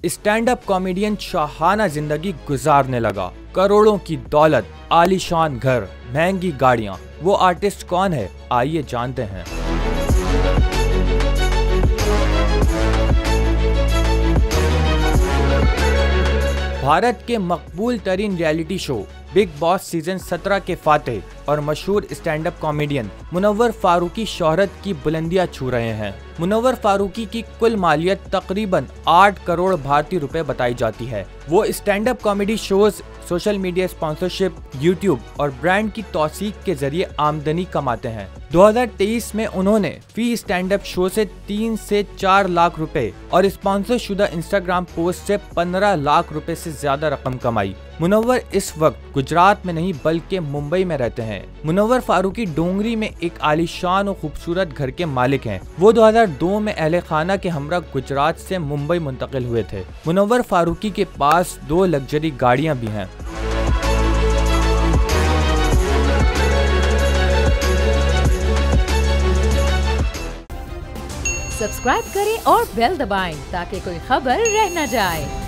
Stand up comedian Shahana जिंदगी गुजारने लगा। करोड़ों की दौलत, आलीशान घर, महंगी गाड़ियां। वो आर्टिस्ट कौन है, आइए जानते हैं। भारत के मकबूल तरीन reality show Bigg Boss season 17 के फातेह और मशहूर stand up comedian Munawar Faruqui शोहरत की बुलंदियां छू रहे हैं। मुनव्वर फारूकी की कुल मालियत तकरीबन 8 करोड़ भारतीय रुपए बताई जाती है। वो stand up comedy shows, social media sponsorship, YouTube और ब्रांड की तौसीक के जरिए आमदनी कमाते हैं। 2023 में उन्होंने फी स्टैंड अप शो से 3 से 4 लाख रुपए और स्पॉन्सर शुदा इंस्टाग्राम पोस्ट से 15 लाख रुपए से ज्यादा रकम कमाई। मुनव्वर इस वक्त गुजरात में नहीं बल्कि मुंबई में रहते हैं। मुनव्वर फारूकी डोंगरी में एक आलीशान और खूबसूरत घर के मालिक हैं। वो 2002 में अहले खाना के हमरा गुजरात से मुंबई मुंतकिल हुए थे। मुनव्वर फारूकी के पास 2 लग्जरी गाड़ियां भी हैं। सब्सक्राइब करें और बेल दबाएं ताकि कोई खबर रह न जाए।